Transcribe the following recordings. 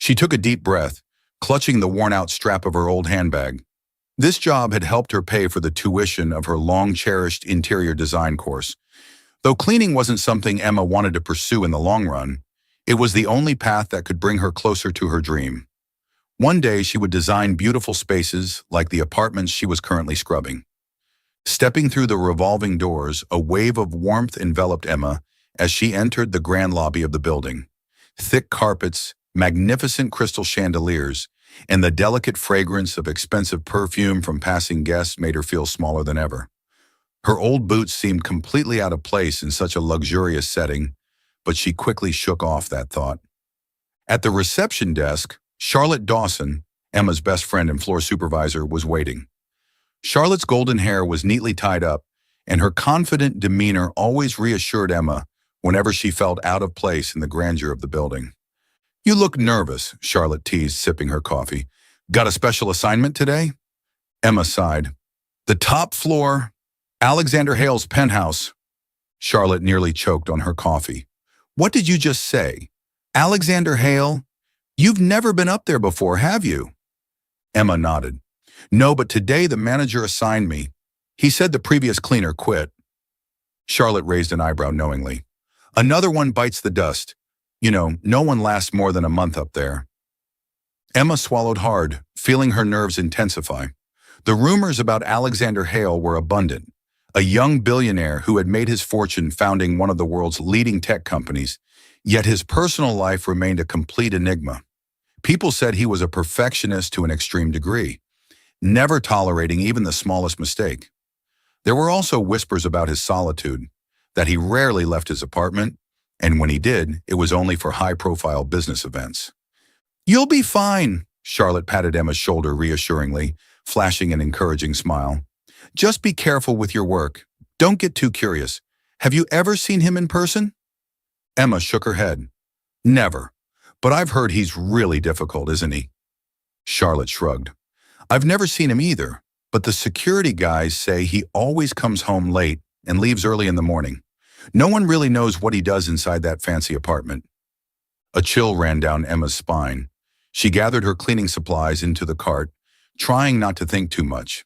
She took a deep breath, clutching the worn-out strap of her old handbag. This job had helped her pay for the tuition of her long-cherished interior design course. Though cleaning wasn't something Emma wanted to pursue in the long run, it was the only path that could bring her closer to her dream. One day she would design beautiful spaces like the apartments she was currently scrubbing. Stepping through the revolving doors, a wave of warmth enveloped Emma as she entered the grand lobby of the building. Thick carpets, magnificent crystal chandeliers, and the delicate fragrance of expensive perfume from passing guests made her feel smaller than ever. Her old boots seemed completely out of place in such a luxurious setting, but she quickly shook off that thought. At the reception desk, Charlotte Dawson, Emma's best friend and floor supervisor, was waiting. Charlotte's golden hair was neatly tied up, and her confident demeanor always reassured Emma whenever she felt out of place in the grandeur of the building. "You look nervous," Charlotte teased, sipping her coffee. "Got a special assignment today?" Emma sighed. "The top floor, Alexander Hale's penthouse." Charlotte nearly choked on her coffee. "What did you just say? Alexander Hale? You've never been up there before, have you?" Emma nodded. "No, but today the manager assigned me. He said the previous cleaner quit." Charlotte raised an eyebrow knowingly. "Another one bites the dust. You know, no one lasts more than a month up there." Emma swallowed hard, feeling her nerves intensify. The rumors about Alexander Hale were abundant. A young billionaire who had made his fortune founding one of the world's leading tech companies, yet his personal life remained a complete enigma. People said he was a perfectionist to an extreme degree, never tolerating even the smallest mistake. There were also whispers about his solitude, that he rarely left his apartment, and when he did, it was only for high-profile business events. "You'll be fine," Charlotte patted Emma's shoulder reassuringly, flashing an encouraging smile. "Just be careful with your work. Don't get too curious. Have you ever seen him in person?" Emma shook her head. "Never. But I've heard he's really difficult, isn't he?" Charlotte shrugged. "I've never seen him either, but the security guys say he always comes home late and leaves early in the morning. No one really knows what he does inside that fancy apartment." A chill ran down Emma's spine. She gathered her cleaning supplies into the cart, trying not to think too much.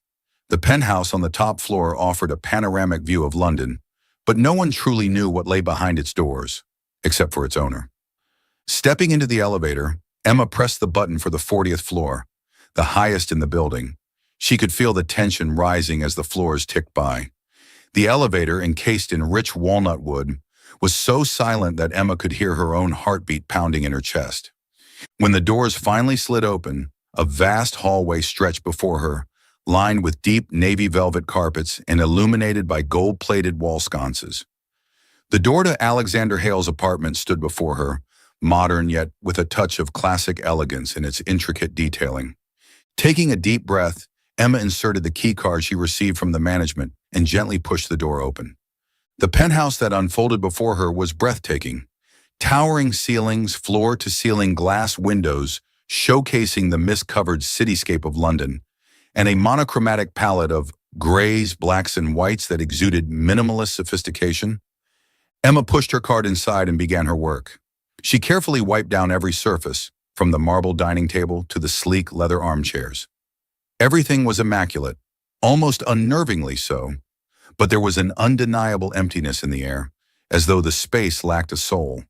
The penthouse on the top floor offered a panoramic view of London, but no one truly knew what lay behind its doors, except for its owner. Stepping into the elevator, Emma pressed the button for the 40th floor, the highest in the building. She could feel the tension rising as the floors ticked by. The elevator, encased in rich walnut wood, was so silent that Emma could hear her own heartbeat pounding in her chest. When the doors finally slid open, a vast hallway stretched before her, lined with deep navy velvet carpets and illuminated by gold-plated wall sconces. The door to Alexander Hale's apartment stood before her, modern yet with a touch of classic elegance in its intricate detailing. Taking a deep breath, Emma inserted the key card she received from the management and gently pushed the door open. The penthouse that unfolded before her was breathtaking. Towering ceilings, floor-to-ceiling glass windows showcasing the mist-covered cityscape of London, and a monochromatic palette of grays, blacks, and whites that exuded minimalist sophistication. Emma pushed her cart inside and began her work. She carefully wiped down every surface, from the marble dining table to the sleek leather armchairs. Everything was immaculate, almost unnervingly so, but there was an undeniable emptiness in the air, as though the space lacked a soul.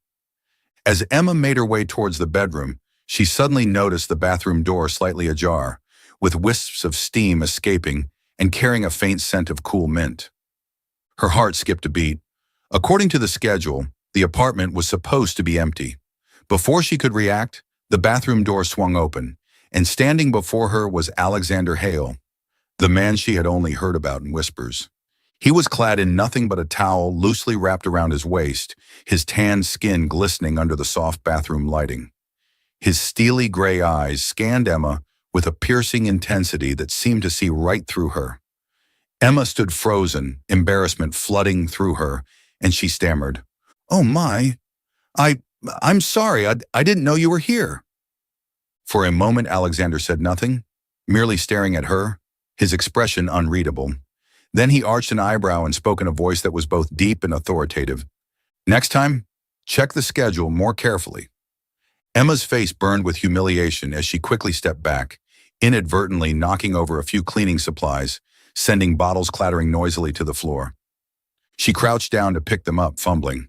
As Emma made her way towards the bedroom, she suddenly noticed the bathroom door slightly ajar, with wisps of steam escaping and carrying a faint scent of cool mint. Her heart skipped a beat. According to the schedule, the apartment was supposed to be empty. Before she could react, the bathroom door swung open, and standing before her was Alexander Hale, the man she had only heard about in whispers. He was clad in nothing but a towel loosely wrapped around his waist, his tanned skin glistening under the soft bathroom lighting. His steely gray eyes scanned Emma with a piercing intensity that seemed to see right through her. Emma stood frozen, embarrassment flooding through her, and she stammered, "Oh my, I'm sorry, I didn't know you were here." For a moment Alexander said nothing, merely staring at her, his expression unreadable. Then he arched an eyebrow and spoke in a voice that was both deep and authoritative. "Next time, check the schedule more carefully." Emma's face burned with humiliation as she quickly stepped back, inadvertently knocking over a few cleaning supplies, sending bottles clattering noisily to the floor. She crouched down to pick them up, fumbling.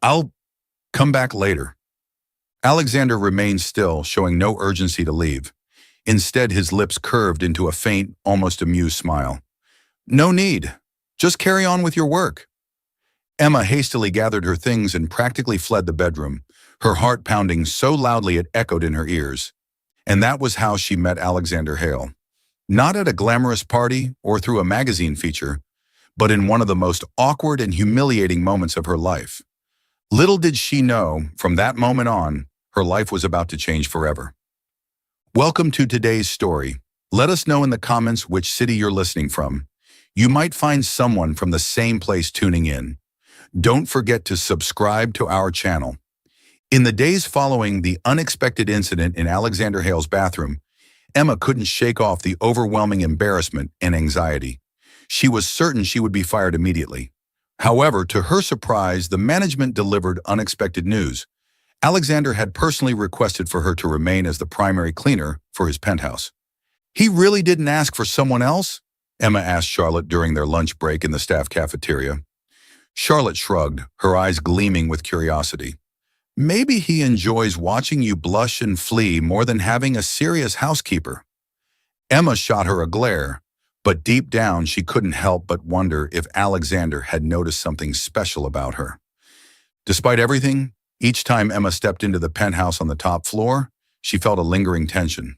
I'll come back later. Alexander remained still, showing no urgency to leave. Instead, his lips curved into a faint, almost amused smile. No need. Just carry on with your work. Emma hastily gathered her things and practically fled the bedroom, her heart pounding so loudly it echoed in her ears. And that was how she met Alexander Hale. Not at a glamorous party or through a magazine feature, but in one of the most awkward and humiliating moments of her life. Little did she know, from that moment on, her life was about to change forever. Welcome to today's story. Let us know in the comments which city you're listening from. You might find someone from the same place tuning in. Don't forget to subscribe to our channel. In the days following the unexpected incident in Alexander Hale's bathroom, Emma couldn't shake off the overwhelming embarrassment and anxiety. She was certain she would be fired immediately. However, to her surprise, the management delivered unexpected news. Alexander had personally requested for her to remain as the primary cleaner for his penthouse. He really didn't ask for someone else? Emma asked Charlotte during their lunch break in the staff cafeteria. Charlotte shrugged, her eyes gleaming with curiosity. Maybe he enjoys watching you blush and flee more than having a serious housekeeper. Emma shot her a glare, but deep down she couldn't help but wonder if Alexander had noticed something special about her. Despite everything, each time Emma stepped into the penthouse on the top floor, she felt a lingering tension.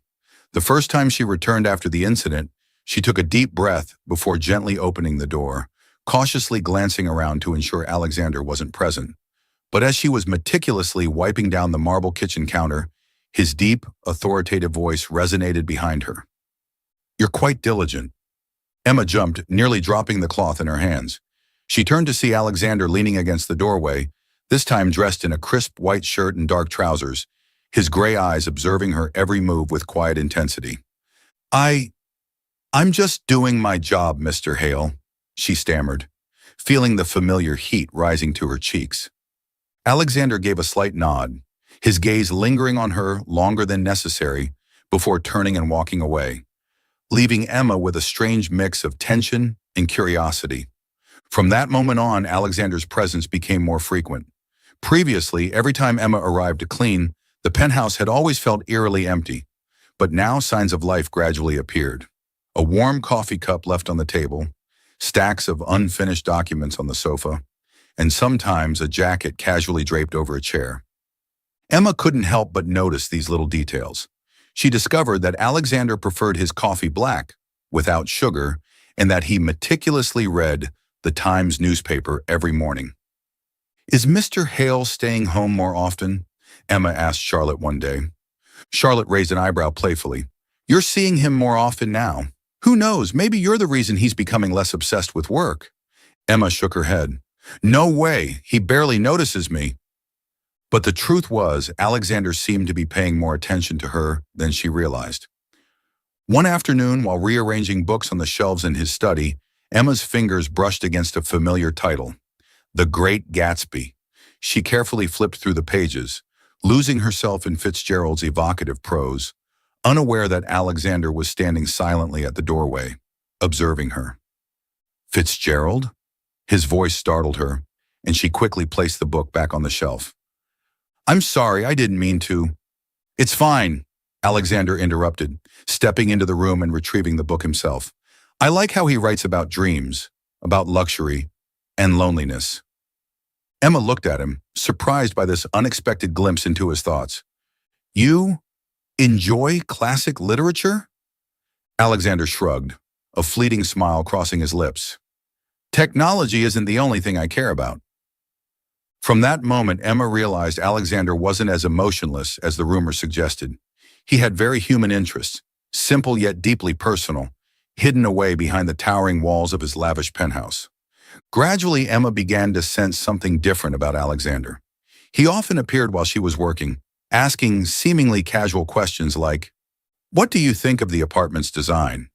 The first time she returned after the incident, she took a deep breath before gently opening the door, cautiously glancing around to ensure Alexander wasn't present. But as she was meticulously wiping down the marble kitchen counter, his deep, authoritative voice resonated behind her. You're quite diligent. Emma jumped, nearly dropping the cloth in her hands. She turned to see Alexander leaning against the doorway, this time dressed in a crisp white shirt and dark trousers, his gray eyes observing her every move with quiet intensity. I'm just doing my job, Mr. Hale, she stammered, feeling the familiar heat rising to her cheeks. Alexander gave a slight nod, his gaze lingering on her longer than necessary before turning and walking away, leaving Emma with a strange mix of tension and curiosity. From that moment on, Alexander's presence became more frequent. Previously, every time Emma arrived to clean, the penthouse had always felt eerily empty, but now signs of life gradually appeared. A warm coffee cup left on the table, stacks of unfinished documents on the sofa, and sometimes a jacket casually draped over a chair. Emma couldn't help but notice these little details. She discovered that Alexander preferred his coffee black, without sugar, and that he meticulously read the Times newspaper every morning. Is Mr. Hale staying home more often? Emma asked Charlotte one day. Charlotte raised an eyebrow playfully. You're seeing him more often now. Who knows, maybe you're the reason he's becoming less obsessed with work. Emma shook her head. No way, he barely notices me. But the truth was, Alexander seemed to be paying more attention to her than she realized. One afternoon, while rearranging books on the shelves in his study, Emma's fingers brushed against a familiar title, The Great Gatsby. She carefully flipped through the pages, losing herself in Fitzgerald's evocative prose, unaware that Alexander was standing silently at the doorway, observing her. Fitzgerald? His voice startled her, and she quickly placed the book back on the shelf. I'm sorry, I didn't mean to. It's fine, Alexander interrupted, stepping into the room and retrieving the book himself. I like how he writes about dreams, about luxury, and loneliness. Emma looked at him, surprised by this unexpected glimpse into his thoughts. You enjoy classic literature? Alexander shrugged, a fleeting smile crossing his lips. Technology isn't the only thing I care about. From that moment, Emma realized Alexander wasn't as emotionless as the rumor suggested. He had very human interests, simple yet deeply personal, hidden away behind the towering walls of his lavish penthouse. Gradually, Emma began to sense something different about Alexander. He often appeared while she was working, asking seemingly casual questions like, "What do you think of the apartment's design?"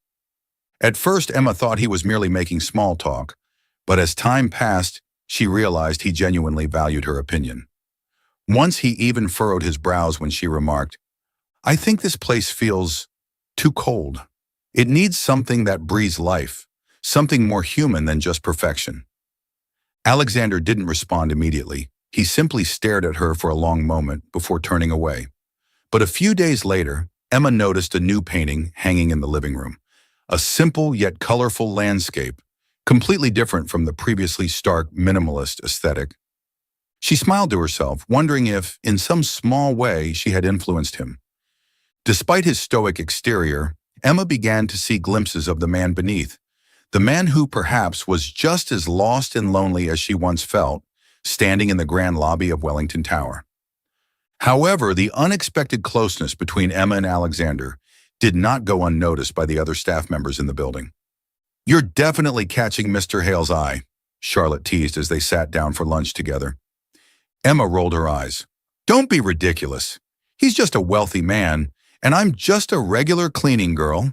At first, Emma thought he was merely making small talk, but as time passed, she realized he genuinely valued her opinion. Once he even furrowed his brows when she remarked, "I think this place feels too cold. It needs something that breathes life, something more human than just perfection." Alexander didn't respond immediately. He simply stared at her for a long moment before turning away. But a few days later, Emma noticed a new painting hanging in the living room. A simple yet colorful landscape, completely different from the previously stark minimalist aesthetic. She smiled to herself, wondering if, in some small way, she had influenced him. Despite his stoic exterior, Emma began to see glimpses of the man beneath, the man who perhaps was just as lost and lonely as she once felt, standing in the grand lobby of Wellington Tower. However, the unexpected closeness between Emma and Alexander did not go unnoticed by the other staff members in the building. "You're definitely catching Mr. Hale's eye," Charlotte teased as they sat down for lunch together. Emma rolled her eyes. "Don't be ridiculous. He's just a wealthy man, and I'm just a regular cleaning girl."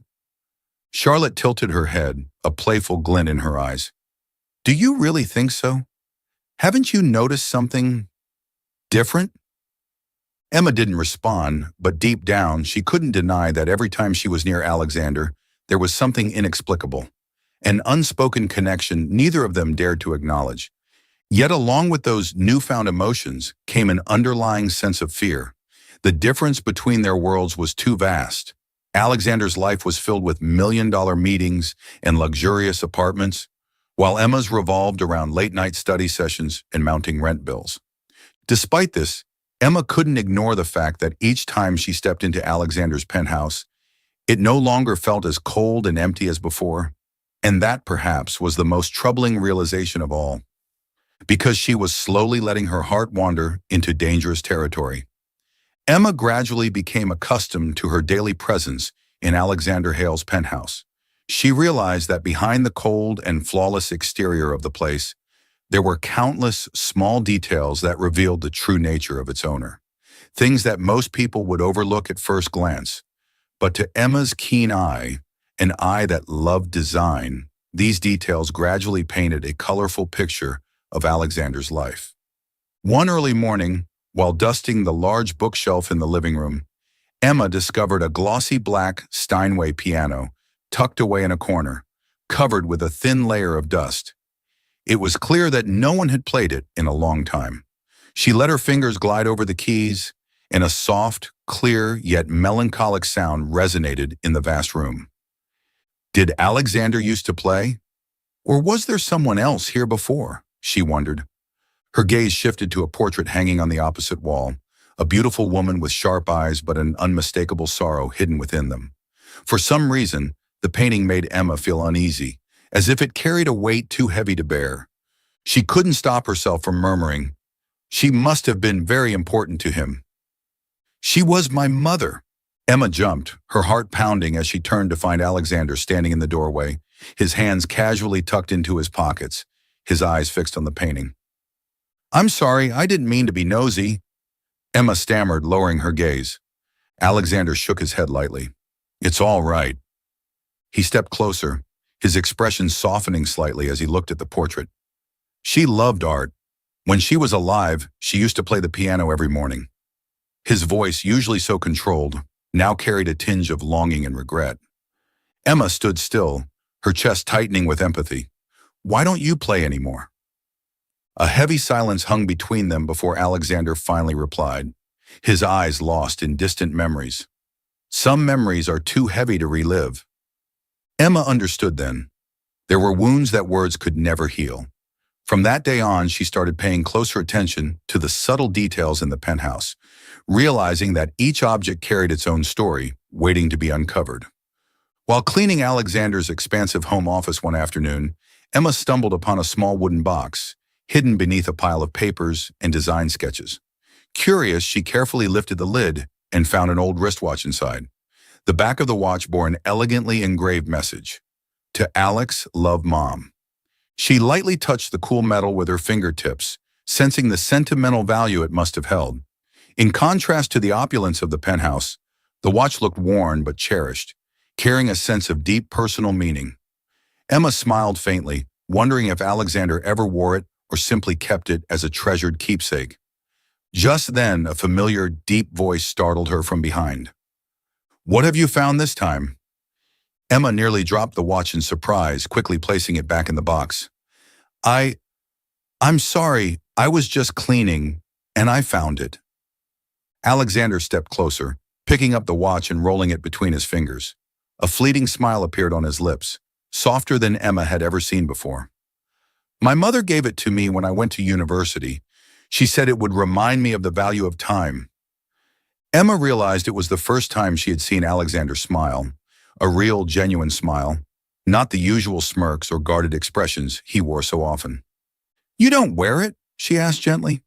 Charlotte tilted her head, a playful glint in her eyes. "Do you really think so? Haven't you noticed something different?" Emma didn't respond, but deep down, she couldn't deny that every time she was near Alexander, there was something inexplicable, an unspoken connection neither of them dared to acknowledge. Yet along with those newfound emotions came an underlying sense of fear. The difference between their worlds was too vast. Alexander's life was filled with million-dollar meetings and luxurious apartments, while Emma's revolved around late-night study sessions and mounting rent bills. Despite this, Emma couldn't ignore the fact that each time she stepped into Alexander's penthouse, it no longer felt as cold and empty as before. And that, perhaps, was the most troubling realization of all, because she was slowly letting her heart wander into dangerous territory. Emma gradually became accustomed to her daily presence in Alexander Hale's penthouse. She realized that behind the cold and flawless exterior of the place, there were countless small details that revealed the true nature of its owner. Things that most people would overlook at first glance. But to Emma's keen eye, an eye that loved design, these details gradually painted a colorful picture of Alexander's life. One early morning, while dusting the large bookshelf in the living room, Emma discovered a glossy black Steinway piano tucked away in a corner, covered with a thin layer of dust. It was clear that no one had played it in a long time. She let her fingers glide over the keys, and a soft, clear, yet melancholic sound resonated in the vast room. Did Alexander used to play? Or was there someone else here before? She wondered. Her gaze shifted to a portrait hanging on the opposite wall, a beautiful woman with sharp eyes but an unmistakable sorrow hidden within them. For some reason, the painting made Emma feel uneasy, as if it carried a weight too heavy to bear. She couldn't stop herself from murmuring, "She must have been very important to him." "She was my mother." Emma jumped, her heart pounding as she turned to find Alexander standing in the doorway, his hands casually tucked into his pockets, his eyes fixed on the painting. "I'm sorry, I didn't mean to be nosy," Emma stammered, lowering her gaze. Alexander shook his head lightly. "It's all right." He stepped closer, his expression softening slightly as he looked at the portrait. "She loved art. When she was alive, she used to play the piano every morning." His voice, usually so controlled, now carried a tinge of longing and regret. Emma stood still, her chest tightening with empathy. "Why don't you play anymore?" A heavy silence hung between them before Alexander finally replied, his eyes lost in distant memories. "Some memories are too heavy to relive." Emma understood then. There were wounds that words could never heal. From that day on, she started paying closer attention to the subtle details in the penthouse, realizing that each object carried its own story, waiting to be uncovered. While cleaning Alexander's expansive home office one afternoon, Emma stumbled upon a small wooden box, hidden beneath a pile of papers and design sketches. Curious, she carefully lifted the lid and found an old wristwatch inside. The back of the watch bore an elegantly engraved message, "To Alex, love Mom." She lightly touched the cool metal with her fingertips, sensing the sentimental value it must have held. In contrast to the opulence of the penthouse, the watch looked worn but cherished, carrying a sense of deep personal meaning. Emma smiled faintly, wondering if Alexander ever wore it or simply kept it as a treasured keepsake. Just then, a familiar, deep voice startled her from behind. "What have you found this time?" Emma nearly dropped the watch in surprise, quickly placing it back in the box. I, I'm sorry, I was just cleaning, and I found it." Alexander stepped closer, picking up the watch and rolling it between his fingers. A fleeting smile appeared on his lips, softer than Emma had ever seen before. "My mother gave it to me when I went to university. She said it would remind me of the value of time." Emma realized it was the first time she had seen Alexander smile, a real, genuine smile, not the usual smirks or guarded expressions he wore so often. "You don't wear it?" she asked gently.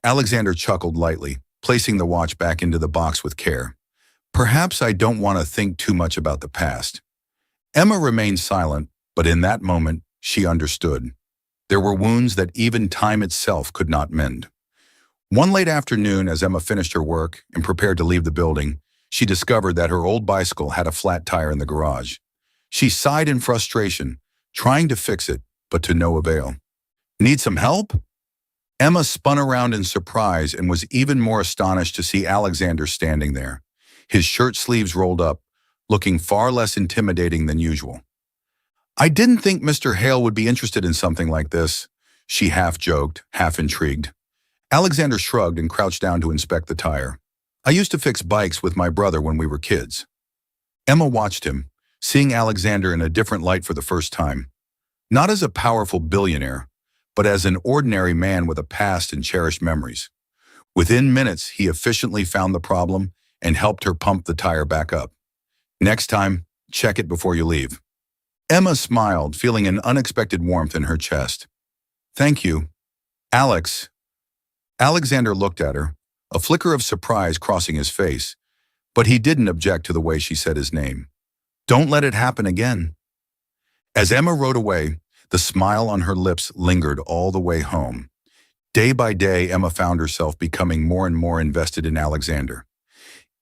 Alexander chuckled lightly, placing the watch back into the box with care. "Perhaps I don't want to think too much about the past." Emma remained silent, but in that moment, she understood. There were wounds that even time itself could not mend. One late afternoon, as Emma finished her work and prepared to leave the building, she discovered that her old bicycle had a flat tire in the garage. She sighed in frustration, trying to fix it, but to no avail. "Need some help?" Emma spun around in surprise and was even more astonished to see Alexander standing there, his shirt sleeves rolled up, looking far less intimidating than usual. "I didn't think Mr. Hale would be interested in something like this," she half joked, half intrigued. Alexander shrugged and crouched down to inspect the tire. "I used to fix bikes with my brother when we were kids." Emma watched him, seeing Alexander in a different light for the first time. Not as a powerful billionaire, but as an ordinary man with a past and cherished memories. Within minutes, he efficiently found the problem and helped her pump the tire back up. "Next time, check it before you leave." Emma smiled, feeling an unexpected warmth in her chest. "Thank you, Alex." Alexander looked at her, a flicker of surprise crossing his face, but he didn't object to the way she said his name. "Don't let it happen again." As Emma rode away, the smile on her lips lingered all the way home. Day by day, Emma found herself becoming more and more invested in Alexander.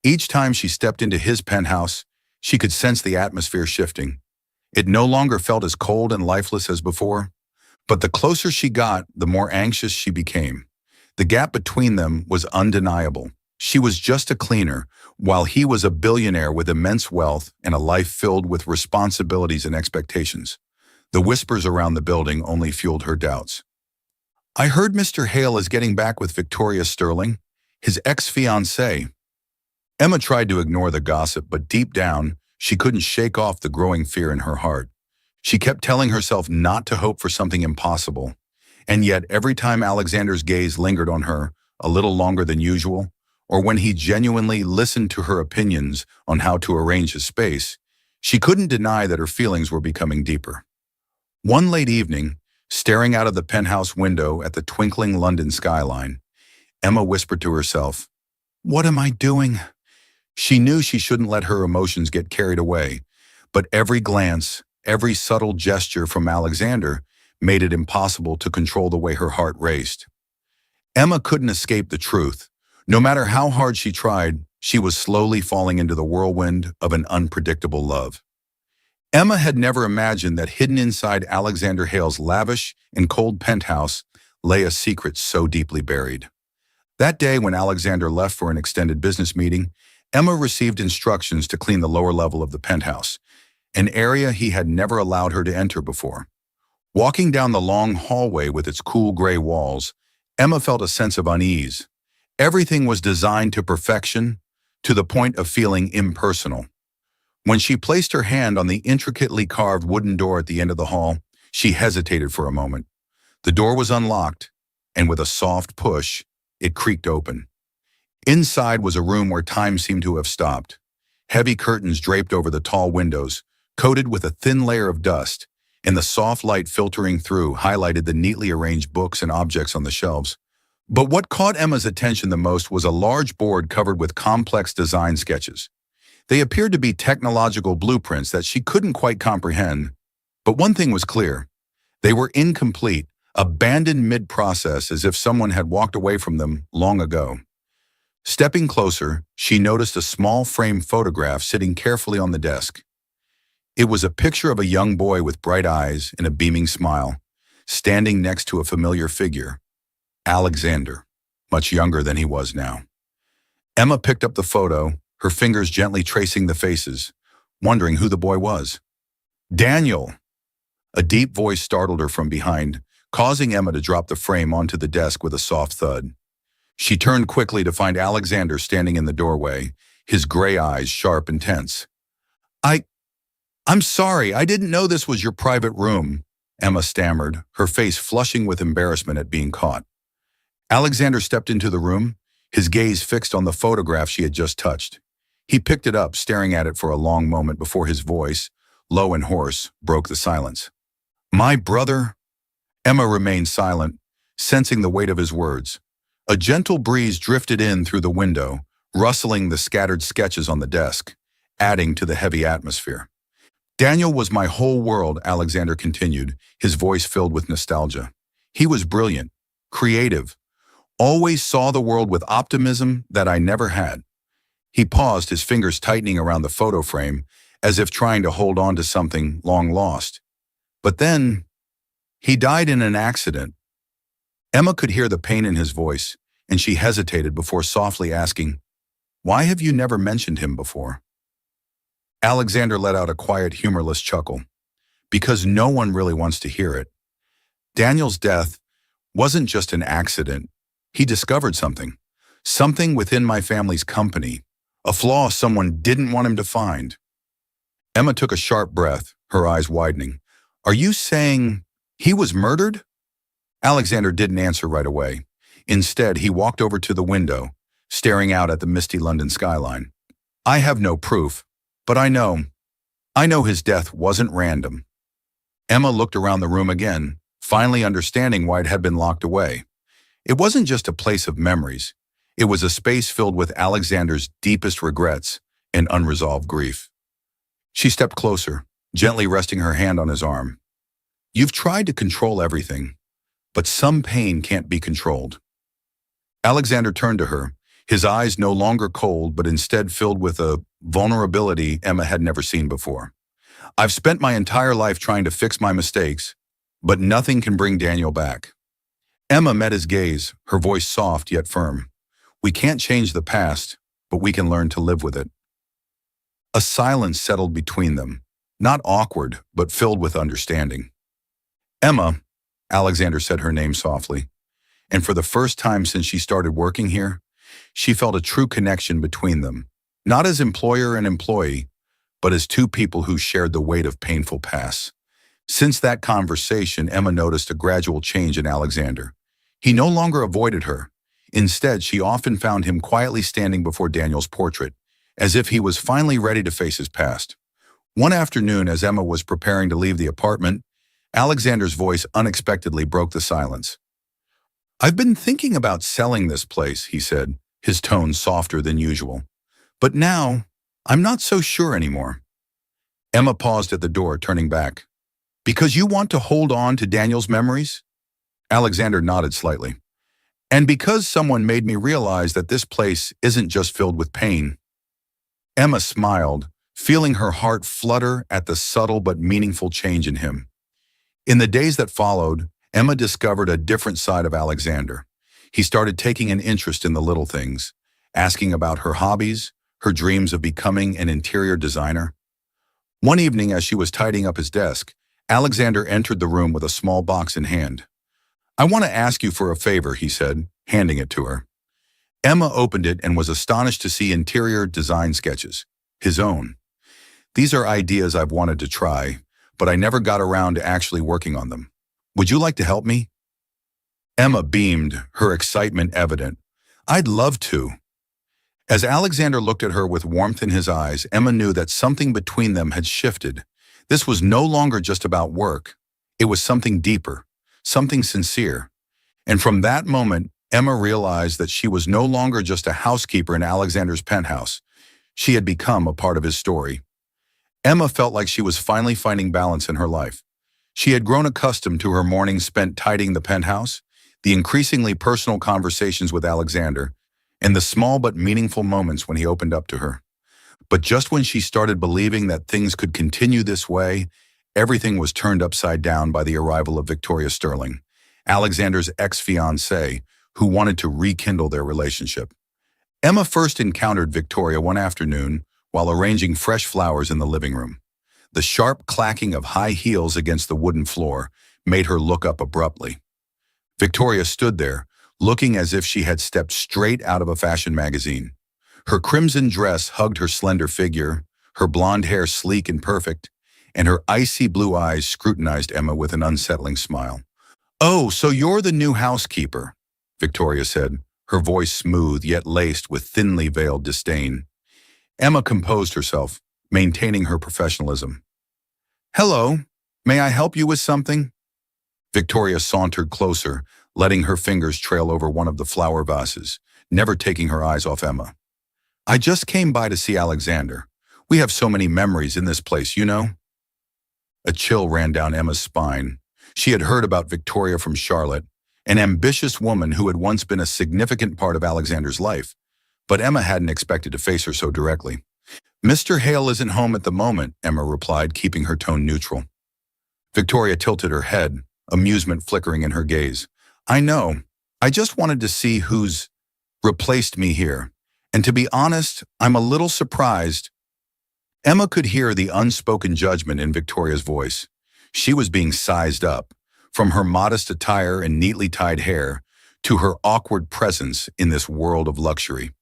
Each time she stepped into his penthouse, she could sense the atmosphere shifting. It no longer felt as cold and lifeless as before, but the closer she got, the more anxious she became. The gap between them was undeniable. She was just a cleaner, while he was a billionaire with immense wealth and a life filled with responsibilities and expectations. The whispers around the building only fueled her doubts. "I heard Mr. Hale is getting back with Victoria Sterling, his ex-fiancée." Emma tried to ignore the gossip, but deep down, she couldn't shake off the growing fear in her heart. She kept telling herself not to hope for something impossible, and yet every time Alexander's gaze lingered on her a little longer than usual, or when he genuinely listened to her opinions on how to arrange his space, she couldn't deny that her feelings were becoming deeper. One late evening, staring out of the penthouse window at the twinkling London skyline, Emma whispered to herself, "What am I doing?" She knew she shouldn't let her emotions get carried away, but every glance, every subtle gesture from Alexander made it impossible to control the way her heart raced. Emma couldn't escape the truth. No matter how hard she tried, she was slowly falling into the whirlwind of an unpredictable love. Emma had never imagined that hidden inside Alexander Hale's lavish and cold penthouse lay a secret so deeply buried. That day when Alexander left for an extended business meeting, Emma received instructions to clean the lower level of the penthouse, an area he had never allowed her to enter before. Walking down the long hallway with its cool gray walls, Emma felt a sense of unease. Everything was designed to perfection, to the point of feeling impersonal. When she placed her hand on the intricately carved wooden door at the end of the hall, she hesitated for a moment. The door was unlocked, and with a soft push, it creaked open. Inside was a room where time seemed to have stopped. Heavy curtains draped over the tall windows, coated with a thin layer of dust, and the soft light filtering through highlighted the neatly arranged books and objects on the shelves. But what caught Emma's attention the most was a large board covered with complex design sketches. They appeared to be technological blueprints that she couldn't quite comprehend. But one thing was clear. They were incomplete, abandoned mid-process as if someone had walked away from them long ago. Stepping closer, she noticed a small frame photograph sitting carefully on the desk. It was a picture of a young boy with bright eyes and a beaming smile, standing next to a familiar figure, Alexander. much younger than he was now. Emma picked up the photo, her fingers gently tracing the faces, wondering who the boy was. Daniel! A deep voice startled her from behind, causing Emma to drop the frame onto the desk with a soft thud. She turned quickly to find Alexander standing in the doorway, his gray eyes sharp and tense. I'm sorry, I didn't know this was your private room, Emma stammered, her face flushing with embarrassment at being caught. Alexander stepped into the room, his gaze fixed on the photograph she had just touched. He picked it up, staring at it for a long moment before his voice, low and hoarse, broke the silence. My brother? Emma remained silent, sensing the weight of his words. A gentle breeze drifted in through the window, rustling the scattered sketches on the desk, adding to the heavy atmosphere. Daniel was my whole world, Alexander continued, his voice filled with nostalgia. He was brilliant, creative, always saw the world with optimism that I never had. He paused, his fingers tightening around the photo frame, as if trying to hold on to something long lost. But then, he died in an accident. Emma could hear the pain in his voice, and she hesitated before softly asking, Why have you never mentioned him before? Alexander let out a quiet, humorless chuckle. Because no one really wants to hear it. Daniel's death wasn't just an accident. He discovered something within my family's company, a flaw someone didn't want him to find. Emma took a sharp breath, her eyes widening. Are you saying he was murdered? Alexander didn't answer right away. Instead, he walked over to the window, staring out at the misty London skyline. I have no proof, but I know his death wasn't random. Emma looked around the room again, finally understanding why it had been locked away. It wasn't just a place of memories. It was a space filled with Alexander's deepest regrets and unresolved grief. She stepped closer, gently resting her hand on his arm. You've tried to control everything, but some pain can't be controlled. Alexander turned to her, his eyes no longer cold but instead filled with a vulnerability Emma had never seen before. I've spent my entire life trying to fix my mistakes, but nothing can bring Daniel back. Emma met his gaze, her voice soft yet firm. We can't change the past, but we can learn to live with it. A silence settled between them, not awkward, but filled with understanding. Emma, Alexander said her name softly, and for the first time since she started working here, she felt a true connection between them, not as employer and employee, but as two people who shared the weight of painful past. Since that conversation, Emma noticed a gradual change in Alexander. He no longer avoided her. Instead, she often found him quietly standing before Daniel's portrait, as if he was finally ready to face his past. One afternoon, as Emma was preparing to leave the apartment, Alexander's voice unexpectedly broke the silence. I've been thinking about selling this place, he said, his tone softer than usual. But now, I'm not so sure anymore. Emma paused at the door, turning back. Because you want to hold on to Daniel's memories? Alexander nodded slightly. And because someone made me realize that this place isn't just filled with pain. Emma smiled, feeling her heart flutter at the subtle but meaningful change in him. In the days that followed, Emma discovered a different side of Alexander. He started taking an interest in the little things, asking about her hobbies, her dreams of becoming an interior designer. One evening, as she was tidying up his desk, Alexander entered the room with a small box in hand. I want to ask you for a favor, he said, handing it to her. Emma opened it and was astonished to see interior design sketches, his own. These are ideas I've wanted to try, but I never got around to actually working on them. Would you like to help me? Emma beamed, her excitement evident. I'd love to. As Alexander looked at her with warmth in his eyes, Emma knew that something between them had shifted. This was no longer just about work. It was something deeper, something sincere. And from that moment, Emma realized that she was no longer just a housekeeper in Alexander's penthouse. She had become a part of his story. Emma felt like she was finally finding balance in her life. She had grown accustomed to her mornings spent tidying the penthouse, the increasingly personal conversations with Alexander, and the small but meaningful moments when he opened up to her. But just when she started believing that things could continue this way, everything was turned upside down by the arrival of Victoria Sterling, Alexander's ex-fiancée, who wanted to rekindle their relationship. Emma first encountered Victoria one afternoon while arranging fresh flowers in the living room. The sharp clacking of high heels against the wooden floor made her look up abruptly. Victoria stood there, looking as if she had stepped straight out of a fashion magazine. Her crimson dress hugged her slender figure, her blonde hair sleek and perfect, and her icy blue eyes scrutinized Emma with an unsettling smile. "Oh, so you're the new housekeeper," Victoria said, her voice smooth yet laced with thinly veiled disdain. Emma composed herself, maintaining her professionalism. "Hello, may I help you with something?" Victoria sauntered closer, letting her fingers trail over one of the flower vases, never taking her eyes off Emma. "I just came by to see Alexander. We have so many memories in this place, you know." A chill ran down Emma's spine. She had heard about Victoria from Charlotte, an ambitious woman who had once been a significant part of Alexander's life, but Emma hadn't expected to face her so directly. "Mr. Hale isn't home at the moment," Emma replied, keeping her tone neutral. Victoria tilted her head, amusement flickering in her gaze. "I know. I just wanted to see who's replaced me here. And to be honest, I'm a little surprised." Emma could hear the unspoken judgment in Victoria's voice. She was being sized up, from her modest attire and neatly tied hair to her awkward presence in this world of luxury.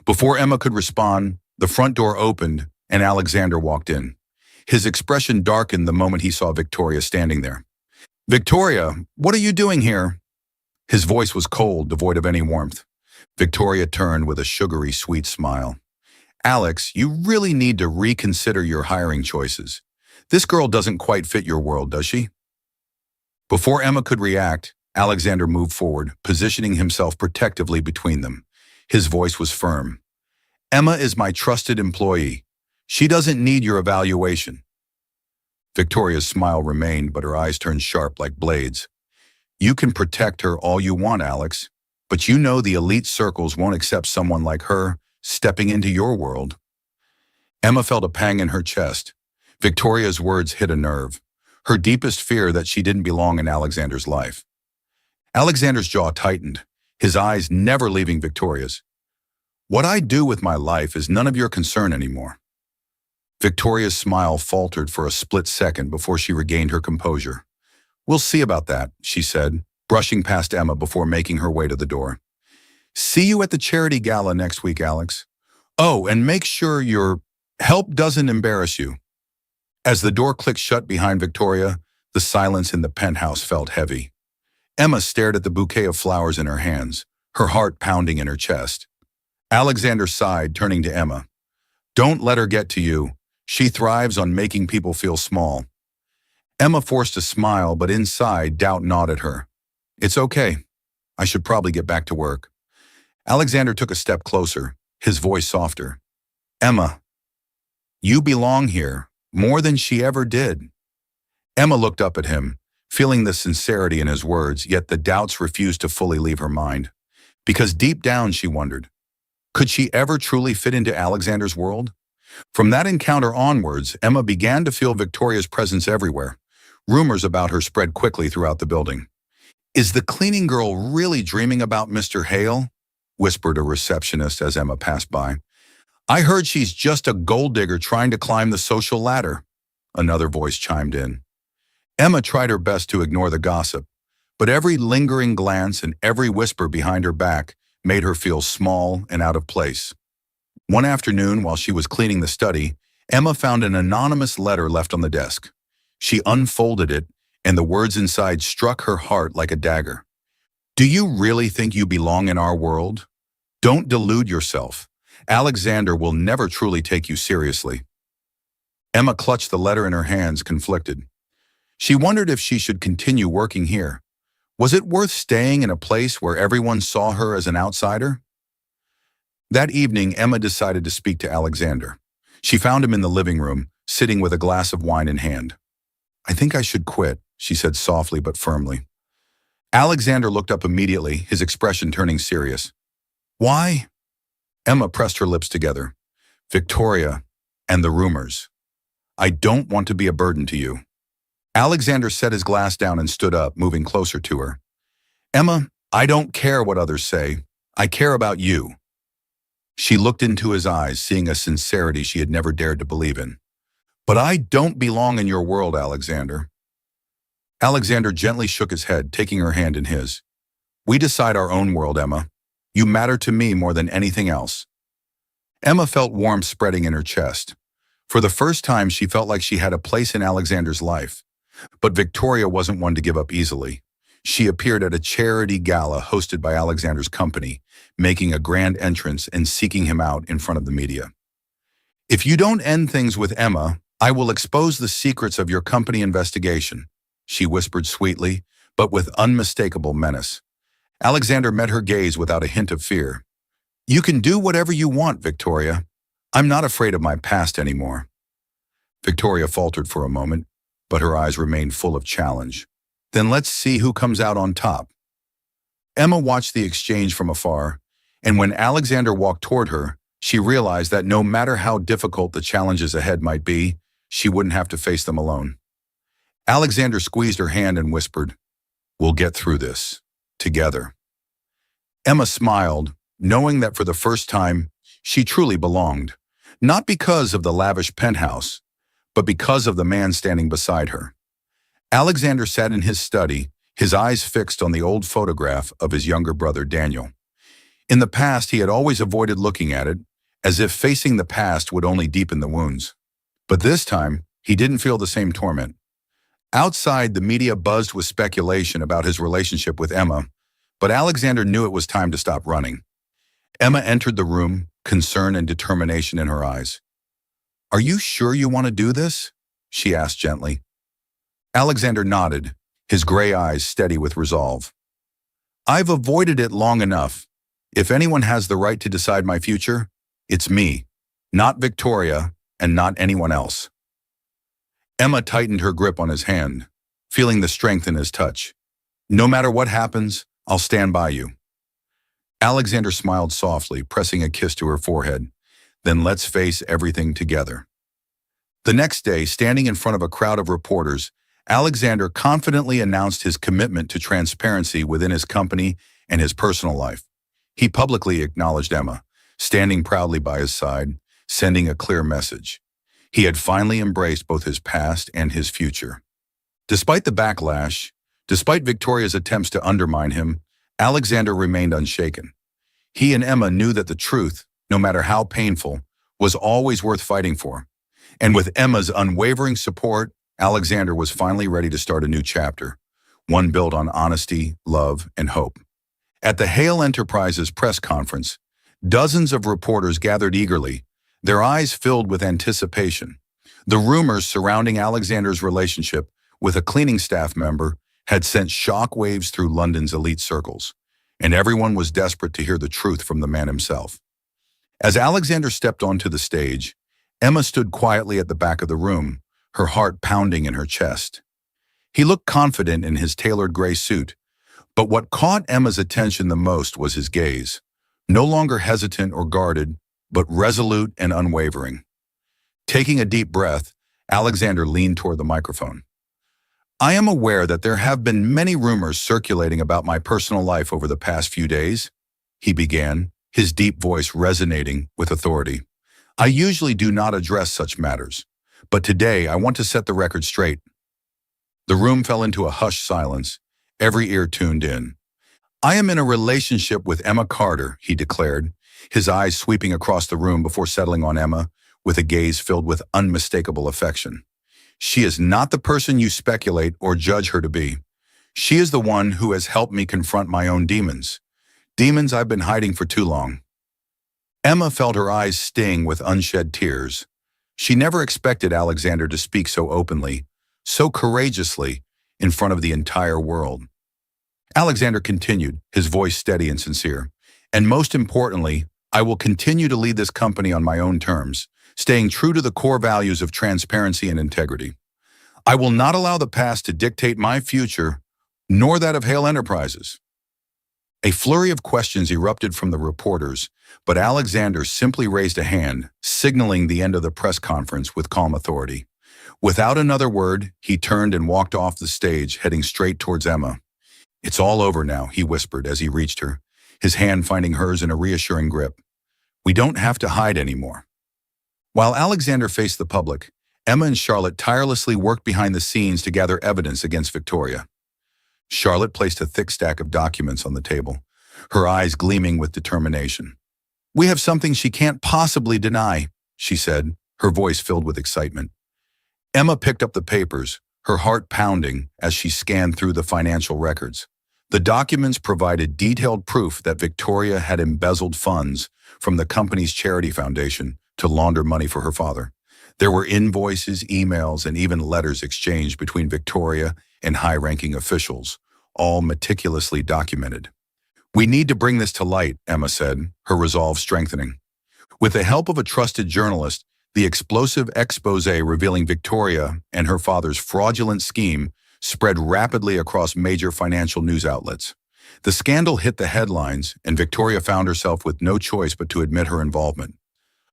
Before Emma could respond, the front door opened and Alexander walked in. His expression darkened the moment he saw Victoria standing there. "Victoria, what are you doing here?" His voice was cold, devoid of any warmth. Victoria turned with a sugary, sweet smile. "Alex, you really need to reconsider your hiring choices. This girl doesn't quite fit your world, does she?" Before Emma could react, Alexander moved forward, positioning himself protectively between them. His voice was firm. "Emma is my trusted employee. She doesn't need your evaluation." Victoria's smile remained, but her eyes turned sharp like blades. "You can protect her all you want, Alex, but you know the elite circles won't accept someone like her stepping into your world." Emma felt a pang in her chest. Victoria's words hit a nerve, her deepest fear that she didn't belong in Alexander's life. Alexander's jaw tightened, his eyes never leaving Victoria's. "What I do with my life is none of your concern anymore." Victoria's smile faltered for a split second before she regained her composure. "We'll see about that," she said, brushing past Emma before making her way to the door. "See you at the charity gala next week, Alex. Oh, and make sure your help doesn't embarrass you." As the door clicked shut behind Victoria, the silence in the penthouse felt heavy. Emma stared at the bouquet of flowers in her hands, her heart pounding in her chest. Alexander sighed, turning to Emma. "Don't let her get to you. She thrives on making people feel small." Emma forced a smile, but inside, doubt gnawed at her. "It's okay. I should probably get back to work." Alexander took a step closer, his voice softer. "Emma, you belong here, more than she ever did." Emma looked up at him, feeling the sincerity in his words, yet the doubts refused to fully leave her mind. Because deep down she wondered, could she ever truly fit into Alexander's world? From that encounter onwards, Emma began to feel Victoria's presence everywhere. Rumors about her spread quickly throughout the building. "Is the cleaning girl really dreaming about Mr. Hale?" whispered a receptionist as Emma passed by. "I heard she's just a gold digger trying to climb the social ladder," another voice chimed in. Emma tried her best to ignore the gossip, but every lingering glance and every whisper behind her back made her feel small and out of place. One afternoon, while she was cleaning the study, Emma found an anonymous letter left on the desk. She unfolded it, and the words inside struck her heart like a dagger. "Do you really think you belong in our world? Don't delude yourself. Alexander will never truly take you seriously." Emma clutched the letter in her hands, conflicted. She wondered if she should continue working here. Was it worth staying in a place where everyone saw her as an outsider? That evening, Emma decided to speak to Alexander. She found him in the living room, sitting with a glass of wine in hand. "I think I should quit," she said softly but firmly. Alexander looked up immediately, his expression turning serious. "Why?" Emma pressed her lips together. "Victoria, and the rumors. I don't want to be a burden to you." Alexander set his glass down and stood up, moving closer to her. "Emma, I don't care what others say. I care about you. She looked into his eyes, seeing a sincerity she had never dared to believe in. But I don't belong in your world, Alexander. Alexander gently shook his head, taking her hand in his. We decide our own world, Emma. You matter to me more than anything else. Emma felt warmth spreading in her chest. For the first time, she felt like she had a place in Alexander's life. But Victoria wasn't one to give up easily. She appeared at a charity gala hosted by Alexander's company, making a grand entrance and seeking him out in front of the media. If you don't end things with Emma, I will expose the secrets of your company investigation, she whispered sweetly, but with unmistakable menace. Alexander met her gaze without a hint of fear. You can do whatever you want, Victoria. I'm not afraid of my past anymore. Victoria faltered for a moment, but her eyes remained full of challenge. Then let's see who comes out on top. Emma watched the exchange from afar, and when Alexander walked toward her, she realized that no matter how difficult the challenges ahead might be, she wouldn't have to face them alone. Alexander squeezed her hand and whispered, We'll get through this, together. Emma smiled, knowing that for the first time, she truly belonged, not because of the lavish penthouse, but because of the man standing beside her. Alexander sat in his study, his eyes fixed on the old photograph of his younger brother Daniel. In the past, he had always avoided looking at it, as if facing the past would only deepen the wounds. But this time, he didn't feel the same torment. Outside, the media buzzed with speculation about his relationship with Emma, but Alexander knew it was time to stop running. Emma entered the room, concern and determination in her eyes. Are you sure you want to do this? She asked gently. Alexander nodded, his gray eyes steady with resolve. I've avoided it long enough. If anyone has the right to decide my future, it's me, not Victoria, and not anyone else. Emma tightened her grip on his hand, feeling the strength in his touch. No matter what happens, I'll stand by you. Alexander smiled softly, pressing a kiss to her forehead. Then let's face everything together. The next day, standing in front of a crowd of reporters, Alexander confidently announced his commitment to transparency within his company and his personal life. He publicly acknowledged Emma, standing proudly by his side, sending a clear message. He had finally embraced both his past and his future. Despite the backlash, despite Victoria's attempts to undermine him, Alexander remained unshaken. He and Emma knew that the truth, no matter how painful, was always worth fighting for. And with Emma's unwavering support, Alexander was finally ready to start a new chapter, one built on honesty, love, and hope. At the Hale Enterprises press conference, dozens of reporters gathered eagerly, their eyes filled with anticipation. The rumors surrounding Alexander's relationship with a cleaning staff member had sent shockwaves through London's elite circles, and everyone was desperate to hear the truth from the man himself. As Alexander stepped onto the stage, Emma stood quietly at the back of the room, her heart pounding in her chest. He looked confident in his tailored gray suit, but what caught Emma's attention the most was his gaze, no longer hesitant or guarded, but resolute and unwavering. Taking a deep breath, Alexander leaned toward the microphone. I am aware that there have been many rumors circulating about my personal life over the past few days, he began, his deep voice resonating with authority. I usually do not address such matters, but today I want to set the record straight. The room fell into a hushed silence, every ear tuned in. I am in a relationship with Emma Carter, he declared, his eyes sweeping across the room before settling on Emma with a gaze filled with unmistakable affection. She is not the person you speculate or judge her to be. She is the one who has helped me confront my own demons. Demons I've been hiding for too long. Emma felt her eyes sting with unshed tears. She never expected Alexander to speak so openly, so courageously, in front of the entire world. Alexander continued, his voice steady and sincere. And most importantly, I will continue to lead this company on my own terms, staying true to the core values of transparency and integrity. I will not allow the past to dictate my future, nor that of Hale Enterprises. A flurry of questions erupted from the reporters, but Alexander simply raised a hand, signaling the end of the press conference with calm authority. Without another word, he turned and walked off the stage, heading straight towards Emma. "It's all over now," he whispered as he reached her, his hand finding hers in a reassuring grip. "We don't have to hide anymore." While Alexander faced the public, Emma and Charlotte tirelessly worked behind the scenes to gather evidence against Victoria. Charlotte placed a thick stack of documents on the table, her eyes gleaming with determination. "We have something she can't possibly deny," she said, her voice filled with excitement. Emma picked up the papers, her heart pounding as she scanned through the financial records. The documents provided detailed proof that Victoria had embezzled funds from the company's charity foundation to launder money for her father. There were invoices, emails, and even letters exchanged between Victoria and high-ranking officials, all meticulously documented. "We need to bring this to light," Emma said, her resolve strengthening. With the help of a trusted journalist, the explosive expose revealing Victoria and her father's fraudulent scheme spread rapidly across major financial news outlets. The scandal hit the headlines, and Victoria found herself with no choice but to admit her involvement.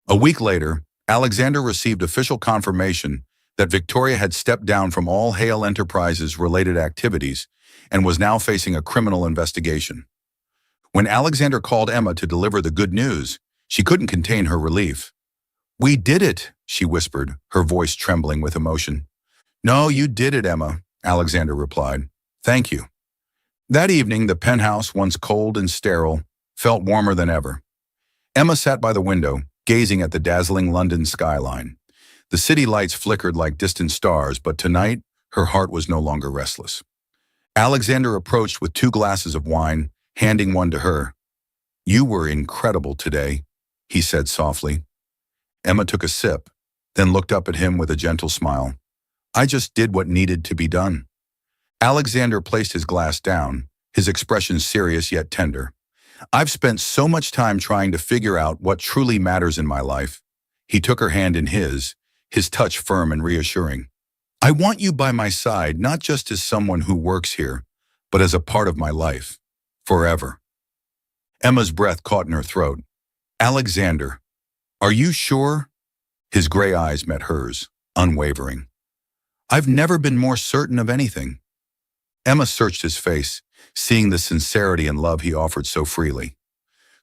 A week later, Alexander received official confirmation that Victoria had stepped down from all Hale Enterprises-related activities and was now facing a criminal investigation. When Alexander called Emma to deliver the good news, she couldn't contain her relief. "We did it," she whispered, her voice trembling with emotion. "No, you did it, Emma," Alexander replied. "Thank you." That evening, the penthouse, once cold and sterile, felt warmer than ever. Emma sat by the window, gazing at the dazzling London skyline. The city lights flickered like distant stars, but tonight, her heart was no longer restless. Alexander approached with 2 glasses of wine, handing one to her. "You were incredible today," he said softly. Emma took a sip, then looked up at him with a gentle smile. "I just did what needed to be done." Alexander placed his glass down, his expression serious yet tender. "I've spent so much time trying to figure out what truly matters in my life." He took her hand in his touch firm and reassuring. "I want you by my side, not just as someone who works here, but as a part of my life. Forever." Emma's breath caught in her throat. "Alexander, are you sure?" His gray eyes met hers, unwavering. "I've never been more certain of anything." Emma searched his face, seeing the sincerity and love he offered so freely.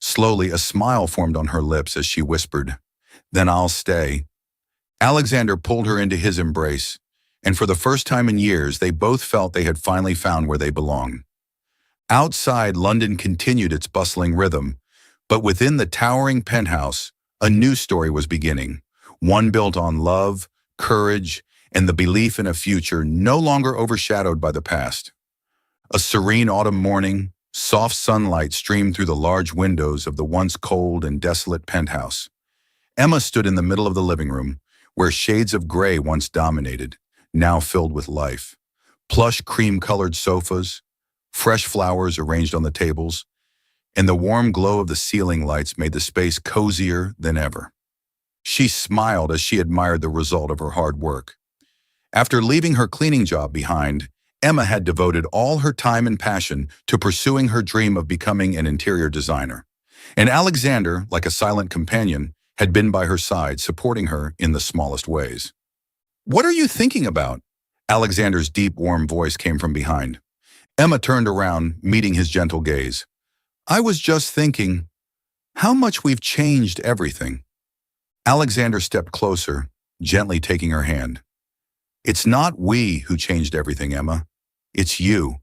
Slowly, a smile formed on her lips as she whispered, "Then I'll stay." Alexander pulled her into his embrace, and for the first time in years, they both felt they had finally found where they belonged. Outside, London continued its bustling rhythm, but within the towering penthouse, a new story was beginning, one built on love, courage, and the belief in a future no longer overshadowed by the past. A serene autumn morning, soft sunlight streamed through the large windows of the once cold and desolate penthouse. Emma stood in the middle of the living room, where shades of gray once dominated, now filled with life. Plush cream-colored sofas, fresh flowers arranged on the tables, and the warm glow of the ceiling lights made the space cozier than ever. She smiled as she admired the result of her hard work. After leaving her cleaning job behind, Emma had devoted all her time and passion to pursuing her dream of becoming an interior designer. And Alexander, like a silent companion, had been by her side, supporting her in the smallest ways. "What are you thinking about?" Alexander's deep, warm voice came from behind. Emma turned around, meeting his gentle gaze. "I was just thinking, how much we've changed everything." Alexander stepped closer, gently taking her hand. "It's not we who changed everything, Emma. It's you.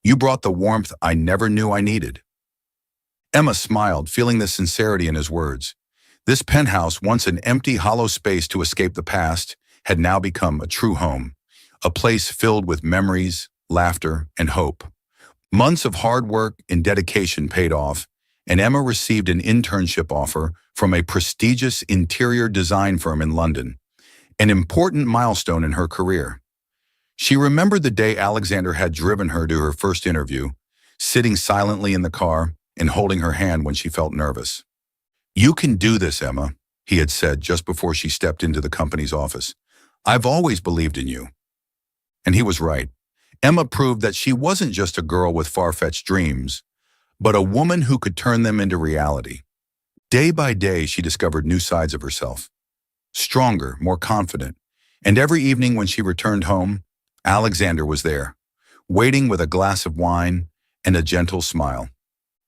You brought the warmth I never knew I needed." Emma smiled, feeling the sincerity in his words. This penthouse, once an empty, hollow space to escape the past, had now become a true home, a place filled with memories, laughter, and hope. Months of hard work and dedication paid off, and Emma received an internship offer from a prestigious interior design firm in London, an important milestone in her career. She remembered the day Alexander had driven her to her first interview, sitting silently in the car and holding her hand when she felt nervous. "You can do this, Emma," he had said just before she stepped into the company's office. "I've always believed in you." And he was right. Emma proved that she wasn't just a girl with far-fetched dreams, but a woman who could turn them into reality. Day by day, she discovered new sides of herself. Stronger, more confident, and every evening when she returned home, Alexander was there, waiting with a glass of wine and a gentle smile.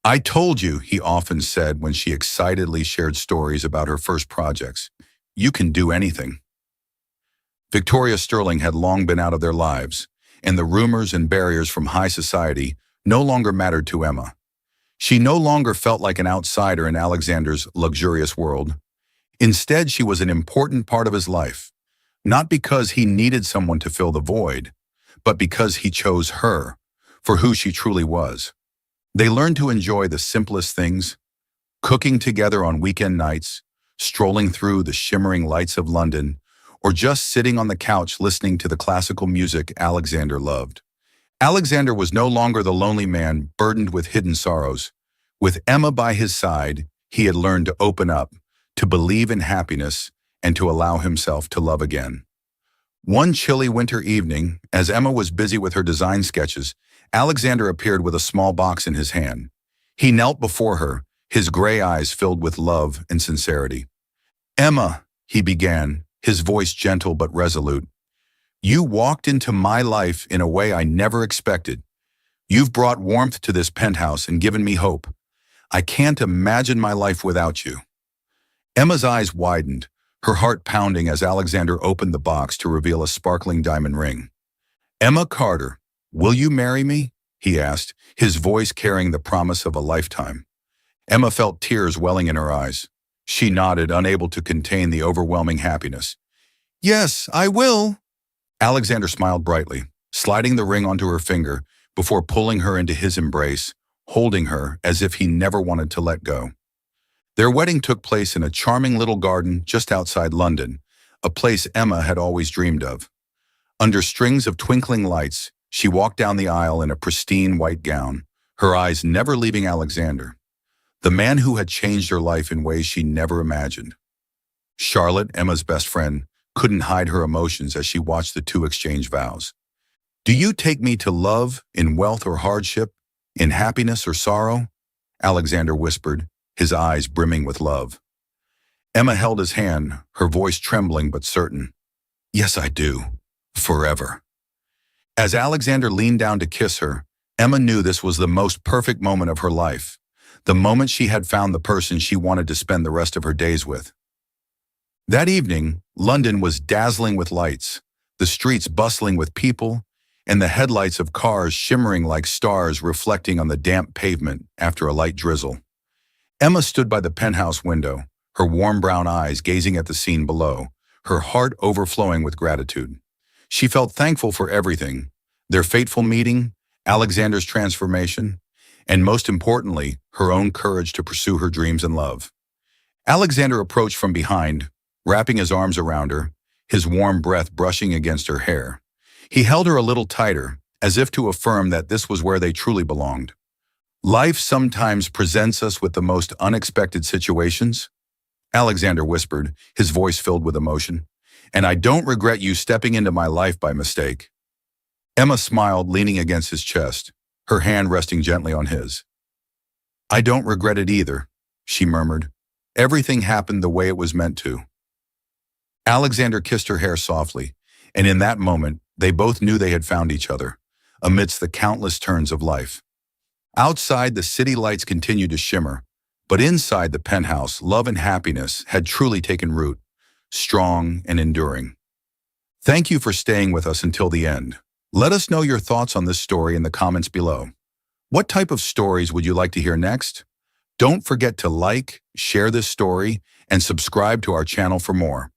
"I told you," he often said when she excitedly shared stories about her first projects. "You can do anything." Victoria Sterling had long been out of their lives, and the rumors and barriers from high society no longer mattered to Emma. She no longer felt like an outsider in Alexander's luxurious world. Instead, she was an important part of his life, not because he needed someone to fill the void, but because he chose her for who she truly was. They learned to enjoy the simplest things, cooking together on weekend nights, strolling through the shimmering lights of London, or just sitting on the couch listening to the classical music Alexander loved. Alexander was no longer the lonely man burdened with hidden sorrows. With Emma by his side, he had learned to open up, to believe in happiness, and to allow himself to love again. One chilly winter evening, as Emma was busy with her design sketches, Alexander appeared with a small box in his hand. He knelt before her, his gray eyes filled with love and sincerity. "Emma," he began, his voice gentle but resolute, "you walked into my life in a way I never expected. You've brought warmth to this penthouse and given me hope. I can't imagine my life without you." Emma's eyes widened, her heart pounding as Alexander opened the box to reveal a sparkling diamond ring. "Emma Carter, will you marry me?" he asked, his voice carrying the promise of a lifetime. Emma felt tears welling in her eyes. She nodded, unable to contain the overwhelming happiness. "Yes, I will." Alexander smiled brightly, sliding the ring onto her finger before pulling her into his embrace, holding her as if he never wanted to let go. Their wedding took place in a charming little garden just outside London, a place Emma had always dreamed of. Under strings of twinkling lights, she walked down the aisle in a pristine white gown, her eyes never leaving Alexander, the man who had changed her life in ways she never imagined. Charlotte, Emma's best friend, couldn't hide her emotions as she watched the two exchange vows. "Do you take me to love, in wealth or hardship, in happiness or sorrow?" Alexander whispered, his eyes brimming with love. Emma held his hand, her voice trembling but certain. "Yes, I do. Forever." As Alexander leaned down to kiss her, Emma knew this was the most perfect moment of her life, the moment she had found the person she wanted to spend the rest of her days with. That evening, London was dazzling with lights, the streets bustling with people, and the headlights of cars shimmering like stars reflecting on the damp pavement after a light drizzle. Emma stood by the penthouse window, her warm brown eyes gazing at the scene below, her heart overflowing with gratitude. She felt thankful for everything, their fateful meeting, Alexander's transformation, and most importantly, her own courage to pursue her dreams and love. Alexander approached from behind, wrapping his arms around her, his warm breath brushing against her hair. He held her a little tighter, as if to affirm that this was where they truly belonged. "Life sometimes presents us with the most unexpected situations," Alexander whispered, his voice filled with emotion, "and I don't regret you stepping into my life by mistake." Emma smiled, leaning against his chest, her hand resting gently on his. "I don't regret it either," she murmured. "Everything happened the way it was meant to." Alexander kissed her hair softly, and in that moment, they both knew they had found each other, amidst the countless turns of life. Outside, the city lights continued to shimmer, but inside the penthouse, love and happiness had truly taken root, strong and enduring. Thank you for staying with us until the end. Let us know your thoughts on this story in the comments below. What type of stories would you like to hear next? Don't forget to like, share this story, and subscribe to our channel for more.